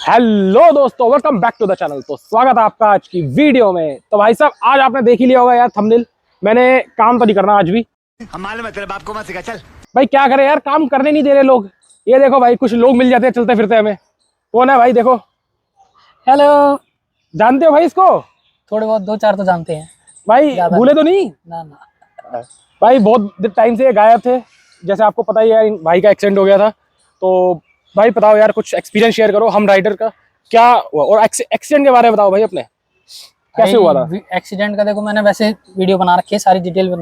Hello दोस्तों, welcome back to the channel. तो स्वागत है आपका आज की वीडियो में। तो भाई साहब, आज आपने देख ही लिया होगा यार थंबनेल। मैंने काम तो नहीं करना आज भी। हम मालूम है तेरे बाप को मत सिखा, चल भाई क्या करें यार, काम करने नहीं दे रहे लोग। ये देखो भाई, कुछ लोग मिल जाते हैं चलते फिरते हमें। कौन है भाई? देखो, हेलो। जानते हो भाई इसको? थोड़े बहुत दो चार तो जानते हैं भाई भूले तो नहीं? ना ना। भाई बहुत टाइम से ये गायब थे, जैसे आपको पता ही है। भाई का एक्सीडेंट हो गया था। तो भाई बताओ यार, कुछ एक्सपीरियंस शेयर करो हम राइडर का क्या हुआ, और एक्सीडेंट के बारे में बताओ भाई अपने, कैसे हुआ था? एक्सीडेंट का देखो, मैंने वैसे वीडियो बना रखी है, सारी डिटेल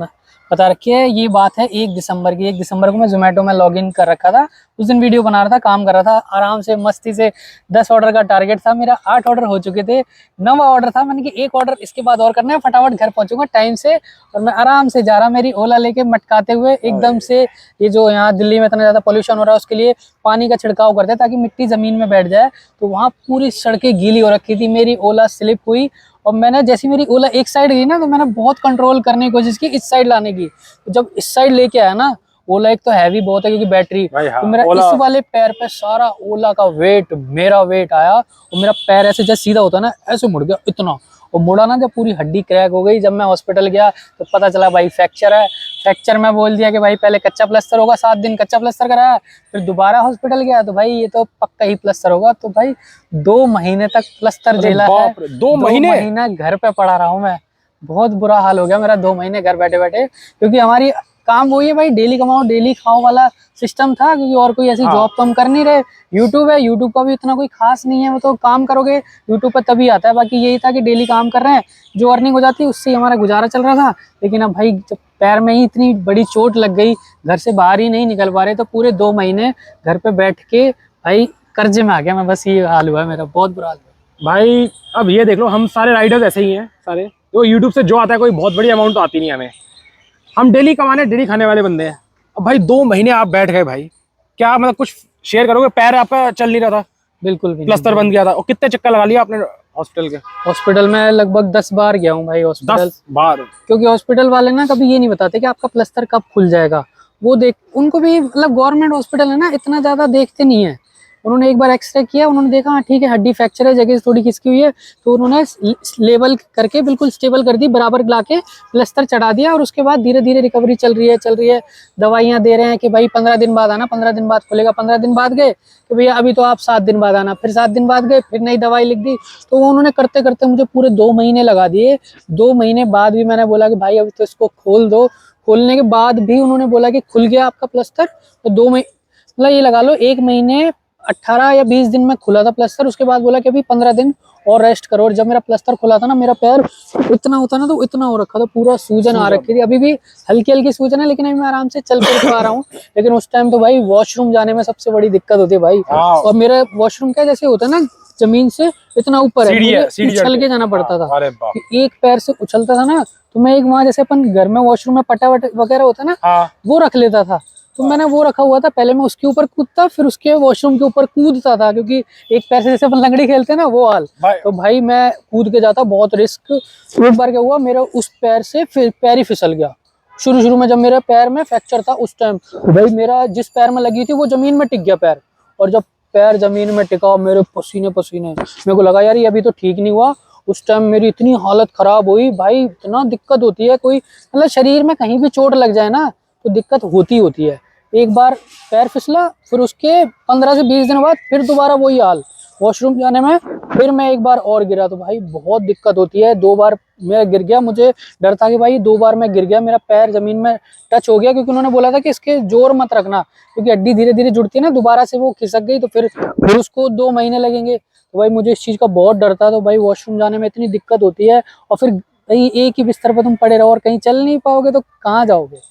बता रखी है। ये बात है 1 दिसंबर की। 1 दिसंबर को मैं जोमेटो में लॉगिन कर रखा था। उस दिन वीडियो बना रहा था, काम कर रहा था आराम से मस्ती से। 10 ऑर्डर का टारगेट था मेरा, 8 ऑर्डर हो चुके थे, 9वां ऑर्डर था। मैंने कि 1 ऑर्डर इसके बाद और करना है, फटाफट घर पहुंचूंगा टाइम से। और मैं आराम से जा रहा, मेरी ओला लेके मटकाते हुए एकदम से। ये जो यहाँ दिल्ली में इतना ज्यादा पोल्यूशन हो रहा है, उसके लिए पानी का छिड़काव करते हैं ताकि मिट्टी जमीन में बैठ जाए। तो वहाँ पूरी सड़कें गीली हो रखी थी, मेरी ओला स्लिप हुई। और मैंने जैसी मेरी ओला एक साइड गई ना, तो मैंने बहुत कंट्रोल करने की कोशिश की इस साइड लाने की। तो जब इस साइड लेके आया ना, ओला एक तो हैवी बहुत है क्योंकि बैटरी, हाँ, तो मेरा इस वाले पैर पे सारा ओला का वेट, मेरा वेट आया। और मेरा पैर ऐसे जैसे सीधा होता ना, ऐसे मुड़ गया इतना। और मुड़ा ना, जब पूरी हड्डी क्रैक हो गई। जब मैं हॉस्पिटल गया तो पता चला भाई फ्रैक्चर है। फ्रैक्चर में बोल दिया कि भाई पहले कच्चा प्लास्टर होगा, 7 दिन कच्चा प्लास्टर कराया। फिर दोबारा हॉस्पिटल गया तो भाई ये तो पक्का ही प्लास्टर होगा। तो भाई 2 महीने तक प्लास्टर झेला है। 2 महीने? 2 महीना घर पे पड़ा रहा हूँ मैं। बहुत बुरा हाल हो गया मेरा 2 महीने घर बैठे बैठे, क्योंकि हमारी काम वही है भाई, डेली कमाओ डेली खाओ वाला सिस्टम था। क्योंकि और कोई ऐसी जॉब तो हम कर नहीं रहे। यूट्यूब है, यूट्यूब का भी इतना कोई खास नहीं है, वो तो काम करोगे यूट्यूब पर तभी आता है। बाकी यही था कि डेली काम कर रहे हैं, जो अर्निंग हो जाती है उससे हमारा गुजारा चल रहा था। लेकिन अब भाई जब पैर में ही इतनी बड़ी चोट लग गई, घर से बाहर ही नहीं निकल पा रहे, तो पूरे 2 महीने घर पे बैठ के भाई कर्जे में आ गया मैं। बस ये हाल हुआ है मेरा, बहुत बुरा हाल हुआ। भाई अब ये देख लो, हम सारे राइडर्स ऐसे ही हैं सारे। तो यूट्यूब से जो आता है कोई बहुत बड़ी अमाउंट तो आती नहीं हमें। हम डेली कमाने डेली खाने वाले बंदे हैं। अब भाई 2 महीने आप बैठ गए भाई, क्या मतलब कुछ शेयर करोगे? पैर आपका चल नहीं रहा था, बिल्कुल भी प्लास्टर बन गया था। और कितने चक्कर लगा लिया आपने हॉस्पिटल के? हॉस्पिटल में लगभग 10 बार गया हूँ भाई हॉस्पिटल। 10 बार? क्योंकि हॉस्पिटल वाले ना कभी ये नहीं बताते कि आपका प्लास्टर कब खुल जाएगा। वो देख, उनको भी मतलब गवर्नमेंट हॉस्पिटल है ना, इतना ज्यादा देखते नहीं है। उन्होंने एक बार एक्सरे किया, उन्होंने देखा हाँ ठीक है, हड्डी फ्रैक्चर है, जगह थोड़ी खिसकी हुई है, तो उन्होंने लेवल करके बिल्कुल स्टेबल कर दी, बराबर ला के प्लास्टर चढ़ा दिया। और उसके बाद धीरे धीरे रिकवरी चल रही है। दवाइयाँ दे रहे हैं कि भाई 15 दिन बाद आना, 15 दिन बाद खुलेगा। 15 दिन बाद गए तो भैया अभी तो आप 7 दिन बाद आना, फिर 7 दिन बाद गए, फिर नई दवाई लिख दी। तो वो उन्होंने करते करते मुझे पूरे 2 महीने लगा दिए। 2 महीने बाद भी मैंने बोला कि भाई अभी तो इसको खोल दो। खोलने के बाद भी उन्होंने बोला कि खुल गया आपका प्लास्टर। तो 2 महीने मतलब ये लगा लो 1 महीने 18 या 20 दिन में खुला था प्लास्टर। उसके बाद बोला कि अभी 15 दिन और रेस्ट करो। और जब मेरा प्लास्टर खुला था ना, मेरा पैर इतना होता ना, तो इतना हो रखा था, पूरा सूजन आ रखी थी। अभी भी हल्की हल्की सूजन है, लेकिन अभी मैं आराम से चल फिर पा रहा हूँ। लेकिन उस टाइम तो भाई वॉशरूम जाने में सबसे बड़ी दिक्कत होती है भाई। और मेरा वॉशरूम क्या जैसे होता है ना, जमीन से इतना ऊपर है, उछल के जाना पड़ता था। एक पैर से उछलता था ना, तो मैं एक वहां जैसे अपन घर में वॉशरूम में पटा वगैरह होता है ना, वो रख लेता था। तो मैंने वो रखा हुआ था, पहले मैं उसके ऊपर कूदता, फिर उसके वॉशरूम के ऊपर कूदता था, क्योंकि एक पैर से जैसे अपन लंगड़ी खेलते हैं ना, वो हाल। तो भाई मैं कूद के जाता, बहुत रिस्क। एक बार क्या हुआ, मेरा उस पैर से पैर ही फिसल गया। शुरू में जब मेरे पैर में फ्रैक्चर था उस टाइम, भाई मेरा जिस पैर में लगी थी वो जमीन में टिक गया पैर। और जब पैर जमीन में टिका, मेरे पसीने मेरे को लगा यार ये अभी तो ठीक नहीं हुआ। उस टाइम मेरी इतनी हालत खराब हुई भाई, इतना दिक्कत होती है। कोई मतलब शरीर में कहीं भी चोट लग जाए ना, तो दिक्कत होती है। एक बार पैर फिसला, फिर उसके 15 से 20 दिन बाद फिर दोबारा वही हाल, वॉशरूम जाने में। फिर मैं एक बार और गिरा, तो भाई बहुत दिक्कत होती है। 2 बार मैं गिर गया, मुझे डर था कि भाई 2 बार मैं गिर गया, मेरा पैर जमीन में टच हो गया। क्योंकि उन्होंने बोला था कि इसके जोर मत रखना, क्योंकि हड्डी धीरे धीरे जुड़ती है ना, दोबारा से वो खिसक गई तो फिर उसको 2 महीने लगेंगे। तो भाई मुझे इस चीज का बहुत डर था। तो भाई वॉशरूम जाने में इतनी दिक्कत होती है। और फिर भाई एक ही बिस्तर पर तुम पड़े रहो और कहीं चल नहीं पाओगे तो कहाँ जाओगे।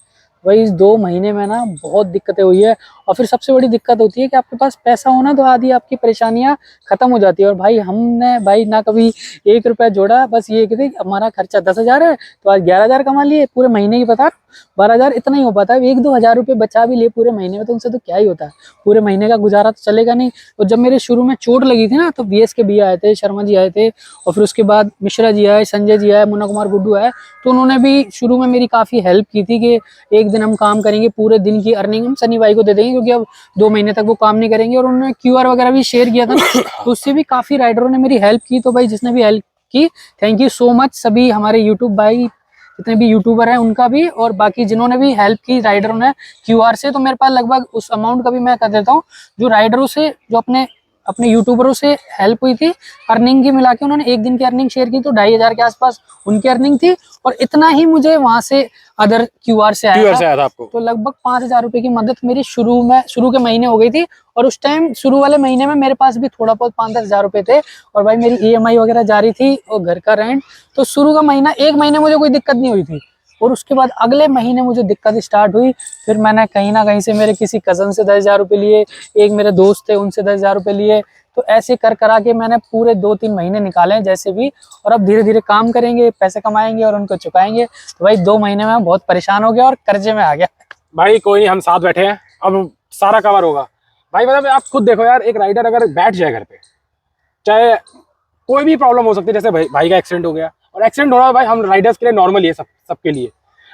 वही इस 2 महीने में ना बहुत दिक्कतें हुई है। और फिर सबसे बड़ी दिक्कत होती है कि आपके पास पैसा होना, तो आधी आपकी परेशानियां खत्म हो जाती है। और भाई हमने भाई ना कभी 1 रुपया जोड़ा, बस ये कि हमारा खर्चा 10,000 है, तो आज 11,000 कमा लिए पूरे महीने की। बता 12,000 इतना ही हो पाता है। 1-2 हज़ार रुपये बचा भी लिए पूरे महीने में, तो उनसे तो क्या ही होता है, पूरे महीने का गुजारा तो चलेगा नहीं। तो जब मेरे शुरू में चोट लगी थी ना, तो VS के भैया आए थे, शर्मा जी आए थे, और फिर उसके बाद मिश्रा जी आए, संजय जी आए, मुन्ना कुमार गुड्डू आए। तो उन्होंने भी शुरू में मेरी काफ़ी हेल्प की थी कि एक दिन हम काम करेंगे, पूरे दिन की अर्निंग हम सनी भाई को दे देंगे, क्योंकि अब 2 महीने तक वो काम नहीं करेंगे। और उन्होंने QR वगैरह भी शेयर किया था ना, तो उससे भी काफी राइडरों ने मेरी हेल्प की। तो भाई जिसने भी हेल्प की, थैंक यू सो मच। सभी हमारे यूट्यूब भाई जितने भी यूट्यूबर हैं उनका भी, और बाकी जिन्होंने भी हेल्प की राइडरों ने QR से, तो मेरे पास लगभग उस अमाउंट का भी मैं कर देता हूँ जो राइडरों से, जो अपने यूट्यूबरों से हेल्प हुई थी अर्निंग की मिला के। उन्होंने एक दिन की अर्निंग शेयर की तो 2500 के आसपास उनकी अर्निंग थी, और इतना ही मुझे वहां से अदर QR से आया था आपको। तो लगभग 5000 रुपए की मदद मेरी शुरू के महीने हो गई थी। और उस टाइम शुरू वाले महीने में मेरे पास भी थोड़ा बहुत 5-10 हजार रुपए थे, और भाई मेरी EMI वगैरह जारी थी और घर का रेंट। तो शुरू का महीना, 1 महीने मुझे कोई दिक्कत नहीं हुई थी, और उसके बाद अगले महीने मुझे दिक्कत स्टार्ट हुई। फिर मैंने कहीं ना कहीं से मेरे किसी कजन से 10,000 रुपए लिए, एक मेरे दोस्त थे उनसे 10,000 रुपए लिए। तो ऐसे कर करा के मैंने पूरे 2-3 महीने निकाले जैसे भी, और अब धीरे धीरे काम करेंगे, पैसे कमाएंगे और उनको चुकाएंगे। तो भाई 2 महीने में बहुत परेशान हो गया और कर्जे में आ गया। भाई कोई नहीं, हम साथ बैठे हैं, अब सारा कवर होगा भाई। मतलब आप खुद देखो यार, एक राइडर अगर बैठ जाए घर पे, चाहे कोई भी प्रॉब्लम हो सकती है, जैसे भाई का एक्सीडेंट हो गया, और एक्सीडेंट हो रहा है भाई, हम राइडर्स के लिए नॉर्मल ही है, सबके लिए।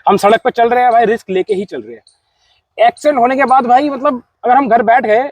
हम सड़क पर चल रहे हैं भाई, रिस्क लेके ही चल रहे हैं। एक्सीडेंट होने के बाद भाई, मतलब अगर हम घर बैठ गए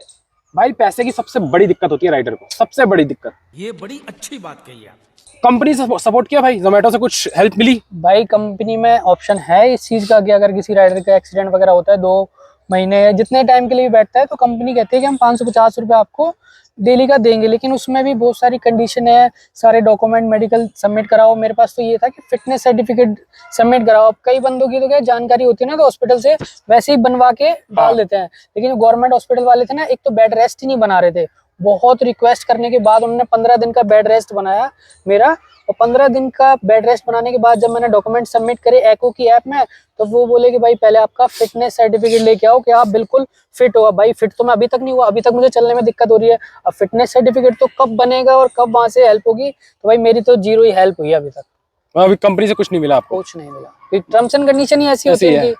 भाई, पैसे की सबसे बड़ी दिक्कत होती है राइडर को, सबसे बड़ी दिक्कत। ये बड़ी अच्छी बात कही आप। कंपनी से सपोर्ट किया भाई, जोमेटो से कुछ हेल्प मिली? भाई कंपनी में ऑप्शन है इस चीज का कि अगर किसी राइडर का एक्सीडेंट वगैरह होता है 2 महीने जितने टाइम के लिए भी बैठता है, तो कंपनी कहती है कि हम 550 रुपये आपको डेली का देंगे। लेकिन उसमें भी बहुत सारी कंडीशन है, सारे डॉक्यूमेंट मेडिकल सबमिट कराओ। मेरे पास तो ये था कि फिटनेस सर्टिफिकेट सबमिट कराओ। अब कई बंदों की तो क्या जानकारी होती है ना, तो हॉस्पिटल से वैसे ही बनवा के डाल देते हैं। लेकिन गवर्नमेंट हॉस्पिटल वाले थे ना, एक तो बेड रेस्ट ही नहीं बना रहे थे। बहुत रिक्वेस्ट करने के बाद उन्होंने 15 दिन का बेड रेस्ट बनाया मेरा, और 15 दिन का बेड रेस्ट बनाने के बाद जब मैंने डॉक्यूमेंट सबमिट करे एको की ऐप में, तो वो बोले कि भाई पहले आपका फिटनेस सर्टिफिकेट लेके आओ कि आप बिल्कुल फिट हो। भाई फिट तो मैं अभी तक नहीं हुआ, अभी तक मुझे चलने में दिक्कत हो रही है। अब फिटनेस सर्टिफिकेट तो कब बनेगा और कब वहां से हेल्प होगी? तो भाई मेरी तो जीरो ही हेल्प हुई अभी तक। अभी कंपनी से कुछ नहीं मिला आपको? कुछ नहीं मिला। टर्म्स एंड कंडीशन ही ऐसी होती है कि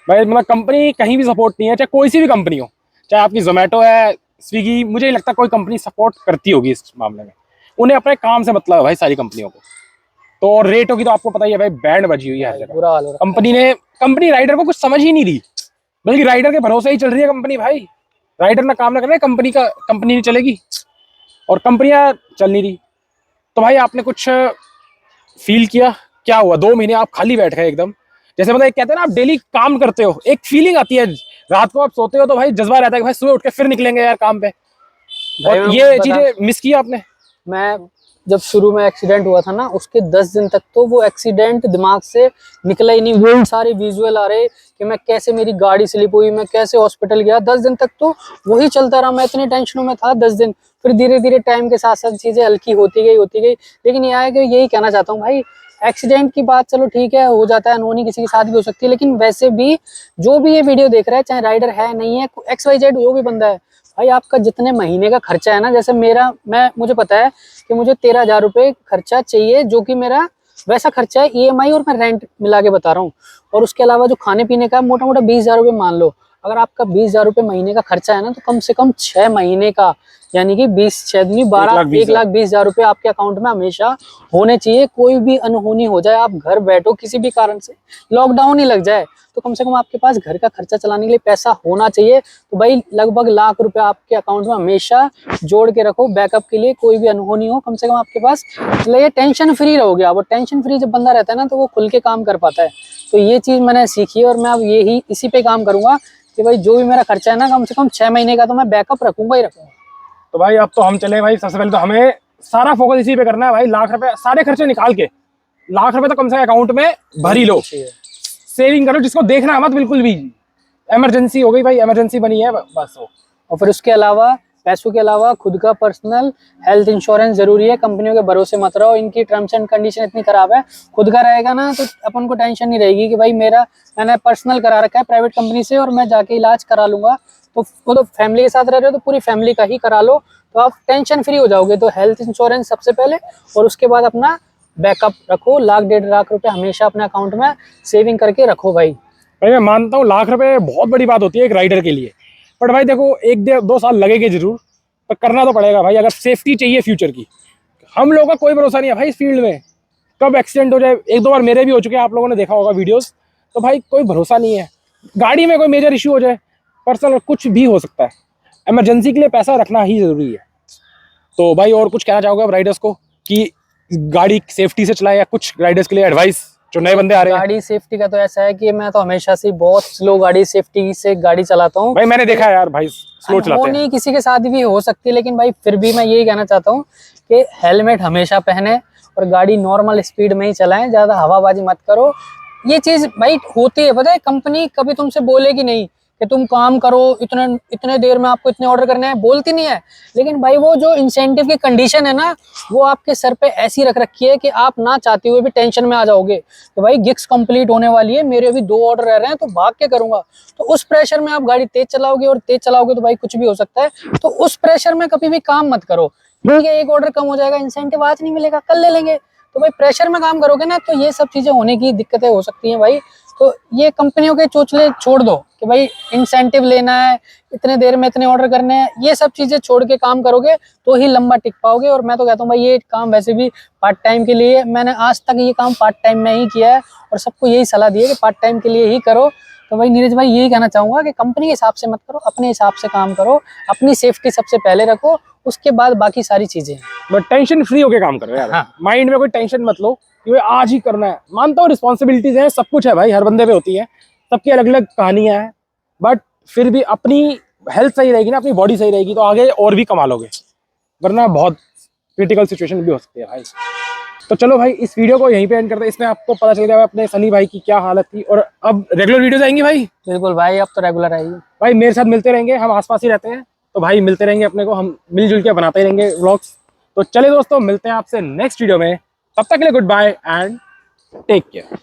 भाई, मतलब कंपनी कहीं भी सपोर्ट नहीं है, चाहे कोई सी भी कंपनी हो, चाहे आपकी जोमेटो है, स्विगी, मुझे नहीं लगता कोई कंपनी सपोर्ट करती होगी इस मामले में। उन्हें अपने काम से मतलब है भाई सारी कंपनियों को। तो और रेटों की तो आपको पता ही है भाई, बैंड बजी हुई है हर जगह। बुरा हाल हो रहा है। कंपनी राइडर को कुछ समझ ही नहीं रही, बल्कि राइडर के भरोसे ही चल रही है कंपनी। भाई राइडर ना काम ना करे, कंपनी नहीं चलेगी, और कंपनियां चल नहीं रही। तो भाई आपने कुछ फील किया? क्या हुआ 2 महीने आप खाली बैठ गए एकदम? जैसे मतलब कहते हैं ना, आप डेली काम करते हो, एक फीलिंग आती है, रात को आप सोते हो तो भाई जज्बा रहता है कि भाई सुबह उठ के फिर निकलेंगे यार काम पे। भाई और ये चीजें मिस की आपने? मैं जब शुरू में एक्सीडेंट हुआ था ना, उसके 10 दिन तक तो वो एक्सीडेंट दिमाग से निकला ही नहीं। वो सारे विजुअल आ रहे कि मैं कैसे, मेरी गाड़ी स्लिप हुई, मैं कैसे हॉस्पिटल गया। 10 दिन तक तो वही चलता रहा, मैं इतनी टेंशनों में था 10 दिन। फिर धीरे धीरे टाइम के साथ साथ चीजें हल्की होती गई। लेकिन यह है कि यही कहना चाहता हूँ भाई, एक्सीडेंट की बात चलो ठीक है, हो जाता है, अनहोनी किसी के साथ भी हो सकती है। लेकिन वैसे भी जो भी ये वीडियो देख रहा है, चाहे राइडर है नहीं है, XYZ जो भी बंदा है, भाई आपका जितने महीने का खर्चा है ना, जैसे मुझे पता है कि मुझे 13,000 रुपये खर्चा चाहिए, जो कि मेरा वैसा खर्चा है EMI और मैं रेंट मिला के बता रहा हूँ। और उसके अलावा जो खाने पीने का मोटा मोटा 20,000 रुपये मान लो। अगर आपका 20,000 रुपये महीने का खर्चा है ना, तो कम से कम 6 महीने का, यानी कि 1,20,000 रुपये आपके अकाउंट में हमेशा होने चाहिए। कोई भी अनहोनी हो जाए, आप घर बैठो किसी भी कारण से, लॉकडाउन ही लग जाए, तो कम से कम आपके पास घर का खर्चा चलाने के लिए पैसा होना चाहिए। तो भाई लगभग 1,00,000 रुपए आपके अकाउंट में हमेशा जोड़ के रखो बैकअप के लिए, कोई भी अनहोनी हो कम से कम आपके पास, मतलब ये टेंशन फ्री रहोगे आप। और टेंशन फ्री जब बंदा रहता है ना, तो वो खुल के काम कर पाता है। तो ये चीज मैंने सीखी है, और मैं अब इसी पे काम करूंगा कि भाई जो भी मेरा खर्चा है ना, कम से कम 6 महीने का तो मैं बैकअप रखूंगा ही रखूंगा। तो भाई अब तो हम चले भाई, सबसे पहले तो हमें सारा फोकस इसी पे करना है भाई। 1,00,000 रुपए सारे खर्चे निकाल के, 1,00,000 रुपए तो कम से कम अकाउंट में भर ही लो, सेविंग करो, जिसको देखना मत बिल्कुल भी। इमरजेंसी हो गई भाई, इमरजेंसी बनी है बस हो। और फिर उसके अलावा, पैसों के अलावा, खुद का पर्सनल हेल्थ इंश्योरेंस जरूरी है। कंपनियों के भरोसे मत रहो, इनकी टर्म्स एंड कंडीशन इतनी खराब है। खुद का रहेगा ना, तो अपन को टेंशन नहीं रहेगी कि भाई मैंने पर्सनल करा रखा है प्राइवेट कंपनी से, और मैं जाके इलाज करा लूंगा। तो वो तो फैमिली के साथ रह रहे हो तो पूरी फैमिली का ही करा लो, तो आप टेंशन फ्री हो जाओगे। तो हेल्थ इंश्योरेंस सबसे पहले, और उसके बाद अपना बैकअप रखो। 1,00,000-1,50,000 रुपए हमेशा अपने अकाउंट में सेविंग करके रखो भाई। भाई मैं मानता हूँ 1,00,000 रुपए बहुत बड़ी बात होती है एक राइडर के लिए, बट भाई देखो 1-2 साल लगेंगे जरूर, पर करना तो पड़ेगा भाई, अगर सेफ्टी चाहिए फ्यूचर की। हम लोगों का कोई भरोसा नहीं है भाई इस फील्ड में, कब एक्सीडेंट हो जाए। 1-2 बार मेरे भी हो चुके हैं, आप लोगों ने देखा होगा वीडियोस। तो भाई कोई भरोसा नहीं है, गाड़ी में कोई मेजर इश्यू हो जाए, पर्सनल कुछ भी हो सकता है, इमरजेंसी के लिए पैसा रखना ही जरूरी है। तो भाई और कुछ कहना चाहोगे आप राइडर्स को कि गाड़ी सेफ्टी से चलाए, या कुछ राइडर्स के लिए एडवाइस जो नए बंदे आ रहे हैं? गाड़ी सेफ्टी का तो ऐसा है कि मैं तो हमेशा से बहुत स्लो गाड़ी सेफ्टी से गाड़ी चलाता हूँ भाई मैंने देखा है यार, भाई स्लो वो चलाते हैं। नहीं किसी के साथ भी हो सकती है, लेकिन भाई फिर भी मैं यही कहना चाहता हूँ कि हेलमेट हमेशा पहने और गाड़ी नॉर्मल स्पीड में ही चलाएं, ज्यादा हवाबाजी मत करो। ये चीज भाई होती है, पता है, कंपनी कभी तुमसे बोलेगी नहीं कि तुम काम करो, इतने इतने देर में आपको इतने ऑर्डर करने हैं, बोलती नहीं है। लेकिन भाई वो जो इंसेंटिव की कंडीशन है ना, वो आपके सर पे ऐसी रख रखी है कि आप ना चाहते हुए भी टेंशन में आ जाओगे कि भाई गिग्स कंप्लीट होने वाली है, मेरे अभी 2 ऑर्डर रह रहे हैं, तो भाग के करूंगा। तो उस प्रेशर में आप गाड़ी तेज चलाओगे, और तेज चलाओगे तो भाई कुछ भी हो सकता है। तो उस प्रेशर में कभी भी काम मत करो। ठीक है, एक ऑर्डर कम हो जाएगा, इंसेंटिव आज नहीं मिलेगा, कल ले लेंगे। तो भाई प्रेशर में काम करोगे ना, तो ये सब चीजें होने की दिक्कतें हो सकती हैं भाई। तो ये कंपनियों के चोचले छोड़ दो कि भाई इंसेंटिव लेना है, इतने देर में इतने ऑर्डर करने हैं, ये सब चीजें छोड़ के काम करोगे तो ही लंबा टिक पाओगे। और मैं तो कहता हूँ भाई ये काम वैसे भी पार्ट टाइम के लिए, मैंने आज तक ये काम पार्ट टाइम में ही किया है और सबको यही सलाह दी है कि पार्ट टाइम के लिए ही करो। तो भाई नीरज भाई यही कहना चाहूंगा कि कंपनी के हिसाब से मत करो, अपने हिसाब से काम करो, अपनी सेफ्टी सबसे पहले रखो, उसके बाद बाकी सारी चीजें। बट टेंशन फ्री होके काम करो यार। हाँ। माइंड में कोई टेंशन मत लो कि भाई आज ही करना है। मानता हूँ रिस्पॉन्सिबिलिटीज हैं, सब कुछ है भाई, हर बंदे पे होती है, सबकी अलग अलग कहानियां हैं। बट फिर भी अपनी हेल्थ सही रहेगी ना, अपनी बॉडी सही रहेगी, तो आगे और भी कमा लोगे, वरना बहुत क्रिटिकल सिचुएशन भी हो सकती है भाई। तो चलो भाई इस वीडियो को यहीं पे एंड करते हैं। इसमें आपको पता चल गया अपने सनी भाई की क्या हालत थी, और अब रेगुलर वीडियोस आएंगी भाई। बिल्कुल भाई, अब तो रेगुलर आएगी। भाई मेरे साथ मिलते रहेंगे, हम आसपास ही रहते हैं, तो भाई मिलते रहेंगे अपने को, हम मिलजुल के बनाते रहेंगे व्लॉग्स। तो चलिए दोस्तों, मिलते हैं आपसे नेक्स्ट वीडियो में, तब तक के लिए good bye and take care.